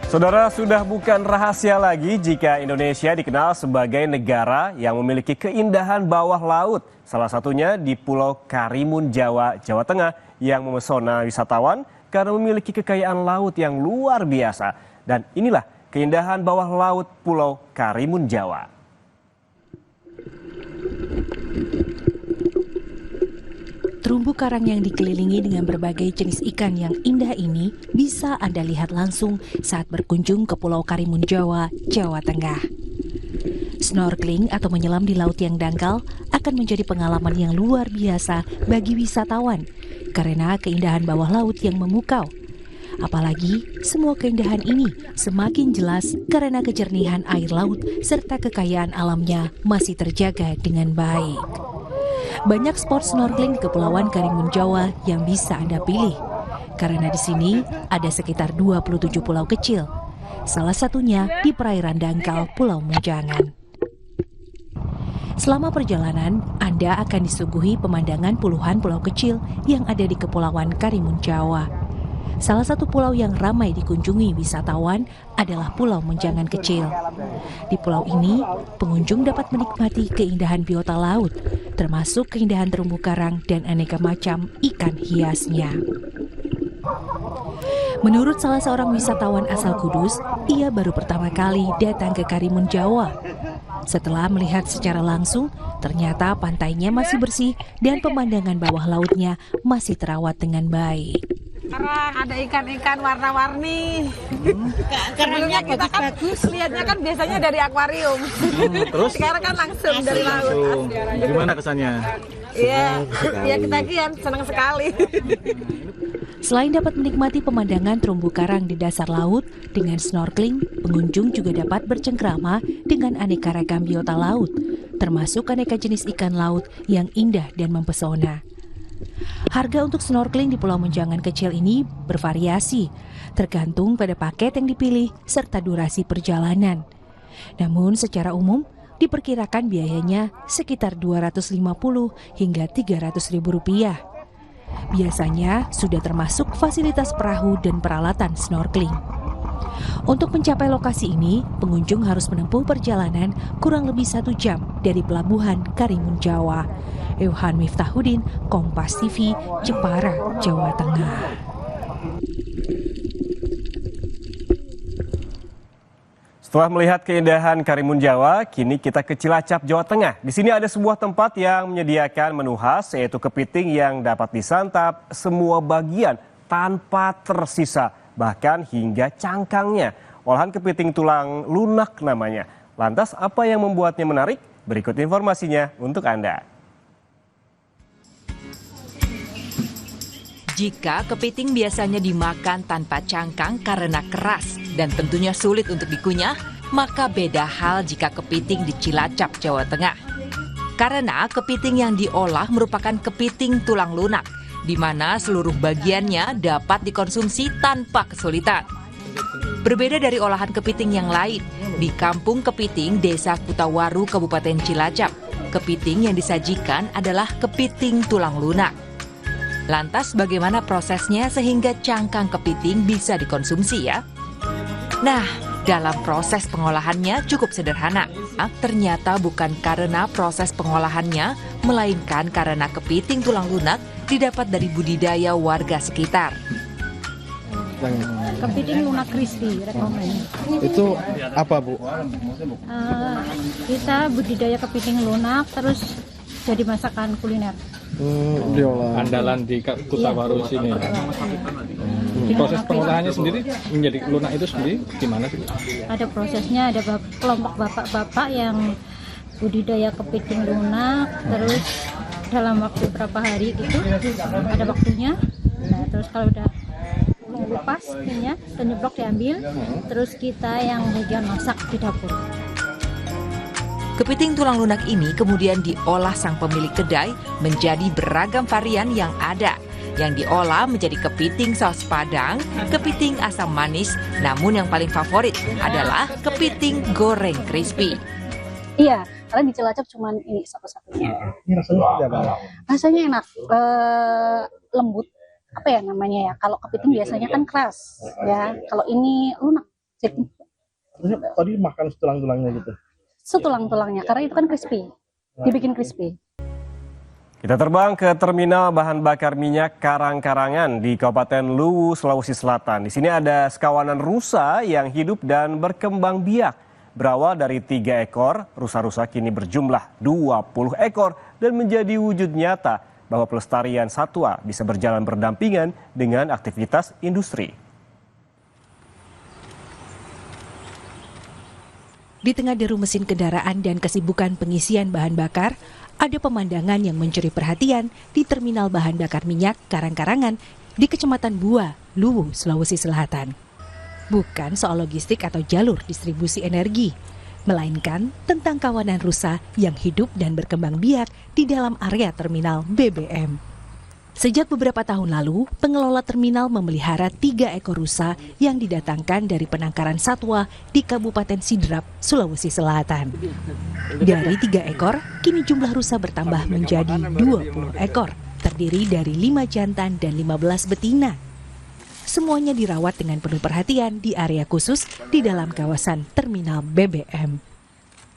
Saudara, sudah bukan rahasia lagi jika Indonesia dikenal sebagai negara yang memiliki keindahan bawah laut. Salah satunya di Pulau Karimun Jawa, Jawa Tengah yang memesona wisatawan karena memiliki kekayaan laut yang luar biasa. Dan inilah keindahan bawah laut Pulau Karimun Jawa. Terumbu karang yang dikelilingi dengan berbagai jenis ikan yang indah ini bisa Anda lihat langsung saat berkunjung ke Pulau Karimun Jawa, Jawa Tengah. Snorkeling atau menyelam di laut yang dangkal akan menjadi pengalaman yang luar biasa bagi wisatawan karena keindahan bawah laut yang memukau. Apalagi semua keindahan ini semakin jelas karena kejernihan air laut serta kekayaan alamnya masih terjaga dengan baik. Banyak spot snorkeling di Kepulauan Karimun Jawa yang bisa Anda pilih. Karena di sini ada sekitar 27 pulau kecil. Salah satunya di perairan dangkal Pulau Munjangan. Selama perjalanan, Anda akan disuguhi pemandangan puluhan pulau kecil yang ada di Kepulauan Karimun Jawa. Salah satu pulau yang ramai dikunjungi wisatawan adalah Pulau Munjangan Kecil. Di pulau ini, pengunjung dapat menikmati keindahan biota laut, termasuk keindahan terumbu karang dan aneka macam ikan hiasnya. Menurut salah seorang wisatawan asal Kudus, ia baru pertama kali datang ke Karimun Jawa. Setelah melihat secara langsung, ternyata pantainya masih bersih dan pemandangan bawah lautnya masih terawat dengan baik. Karang, ada ikan-ikan warna-warni. Sebelumnya kita kan lihatnya kan biasanya dari akuarium. Terus? Sekarang kan langsung dari laut. Gimana kesannya? Iya, ya kita kian senang sekali. Selain dapat menikmati pemandangan terumbu karang di dasar laut, dengan snorkeling, pengunjung juga dapat bercengkrama dengan aneka ragam biota laut, termasuk aneka jenis ikan laut yang indah dan mempesona. Harga untuk snorkeling di Pulau Munjangan Kecil ini bervariasi, tergantung pada paket yang dipilih serta durasi perjalanan. Namun secara umum, diperkirakan biayanya sekitar 250 hingga 300 ribu rupiah. Biasanya sudah termasuk fasilitas perahu dan peralatan snorkeling. Untuk mencapai lokasi ini, pengunjung harus menempuh perjalanan kurang lebih 1 jam dari Pelabuhan Karimun Jawa. Euhan Miftahudin, Kompas TV, Jepara, Jawa Tengah. Setelah melihat keindahan Karimun Jawa, kini kita ke Cilacap, Jawa Tengah. Di sini ada sebuah tempat yang menyediakan menu khas, yaitu kepiting yang dapat disantap semua bagian tanpa tersisa, bahkan hingga cangkangnya. Olahan kepiting tulang lunak namanya. Lantas apa yang membuatnya menarik? Berikut informasinya untuk Anda. Jika kepiting biasanya dimakan tanpa cangkang karena keras dan tentunya sulit untuk dikunyah, maka beda hal jika kepiting di Cilacap, Jawa Tengah. Karena kepiting yang diolah merupakan kepiting tulang lunak, di mana seluruh bagiannya dapat dikonsumsi tanpa kesulitan. Berbeda dari olahan kepiting yang lain, di Kampung Kepiting, Desa Kutawaru, Kabupaten Cilacap, kepiting yang disajikan adalah kepiting tulang lunak. Lantas bagaimana prosesnya sehingga cangkang kepiting bisa dikonsumsi ya? Nah, dalam proses pengolahannya cukup sederhana. Ternyata bukan karena proses pengolahannya, melainkan karena kepiting tulang lunak didapat dari budidaya warga sekitar. Kepiting lunak crispy, rekomen. Itu apa, Bu? Kita budidaya kepiting lunak terus jadi masakan kuliner. Diolah. Andalan di Kutawaru sini. Proses pengolahannya sendiri menjadi lunak itu sendiri gimana sih? Ada prosesnya, ada kelompok bapak-bapak yang budidaya kepiting lunak, terus dalam waktu berapa hari gitu, ada waktunya. Nah, terus kalau udah lepas ininya, penyeblok diambil, terus kita yang bagian masak di dapur. Kepiting tulang lunak ini kemudian diolah sang pemilik kedai menjadi beragam varian yang ada. Yang diolah menjadi kepiting saus padang, kepiting asam manis, namun yang paling favorit adalah kepiting goreng crispy. Iya, karena di Cilacap cuma ini satu-satunya. Rasanya enak, lembut. Apa ya namanya ya? Kalau kepiting biasanya kan keras, ya. Kalau ini lunak. Tadi makan tulang-tulangnya gitu. Setulang-tulangnya karena itu kan crispy, dibikin crispy. Kita terbang ke terminal bahan bakar minyak Karang-Karangan di Kabupaten Luwu, Sulawesi Selatan. Di sini ada sekawanan rusa yang hidup dan berkembang biak. Berawal dari 3 ekor, rusa-rusa kini berjumlah 20 ekor dan menjadi wujud nyata bahwa pelestarian satwa bisa berjalan berdampingan dengan aktivitas industri. Di tengah deru mesin kendaraan dan kesibukan pengisian bahan bakar, ada pemandangan yang mencuri perhatian di terminal bahan bakar minyak Karang-Karangan di Kecamatan Bua, Luwu, Sulawesi Selatan. Bukan soal logistik atau jalur distribusi energi, melainkan tentang kawanan rusa yang hidup dan berkembang biak di dalam area terminal BBM. Sejak beberapa tahun lalu, pengelola terminal memelihara 3 ekor rusa yang didatangkan dari penangkaran satwa di Kabupaten Sidrap, Sulawesi Selatan. Dari 3 ekor, kini jumlah rusa bertambah menjadi 20 ekor, terdiri dari 5 jantan dan 15 betina. Semuanya dirawat dengan penuh perhatian di area khusus di dalam kawasan terminal BBM.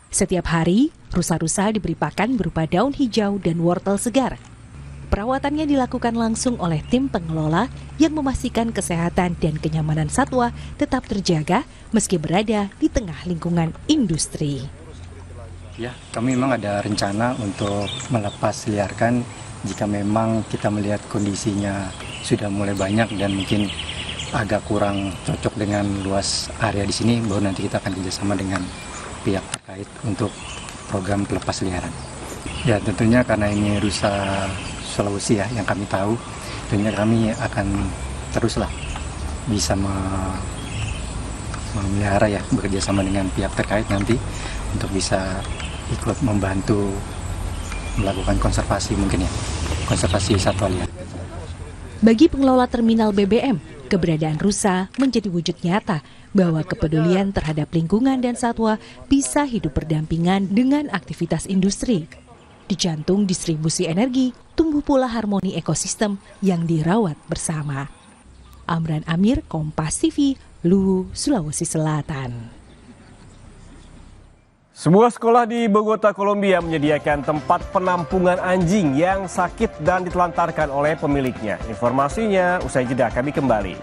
Setiap hari, rusa-rusa diberi pakan berupa daun hijau dan wortel segar. Perawatannya dilakukan langsung oleh tim pengelola yang memastikan kesehatan dan kenyamanan satwa tetap terjaga meski berada di tengah lingkungan industri. Ya, kami memang ada rencana untuk melepas liarkan jika memang kita melihat kondisinya sudah mulai banyak dan mungkin agak kurang cocok dengan luas area di sini, baru nanti kita akan kerjasama dengan pihak terkait untuk program pelepas liaran. Ya, tentunya karena ini rusa Sulawesi ya yang kami tahu, tentunya kami akan teruslah bisa memelihara ya, bekerja sama dengan pihak terkait nanti untuk bisa ikut membantu melakukan konservasi mungkin ya, konservasi satwa liar. Bagi pengelola terminal BBM, keberadaan rusa menjadi wujud nyata bahwa kepedulian terhadap lingkungan dan satwa bisa hidup berdampingan dengan aktivitas industri. Di jantung distribusi energi, tumbuh pula harmoni ekosistem yang dirawat bersama. Amran Amir, Kompas TV, Luwu, Sulawesi Selatan. Sebuah sekolah di Bogota, Kolombia menyediakan tempat penampungan anjing yang sakit dan ditelantarkan oleh pemiliknya. Informasinya usai jeda, kami kembali.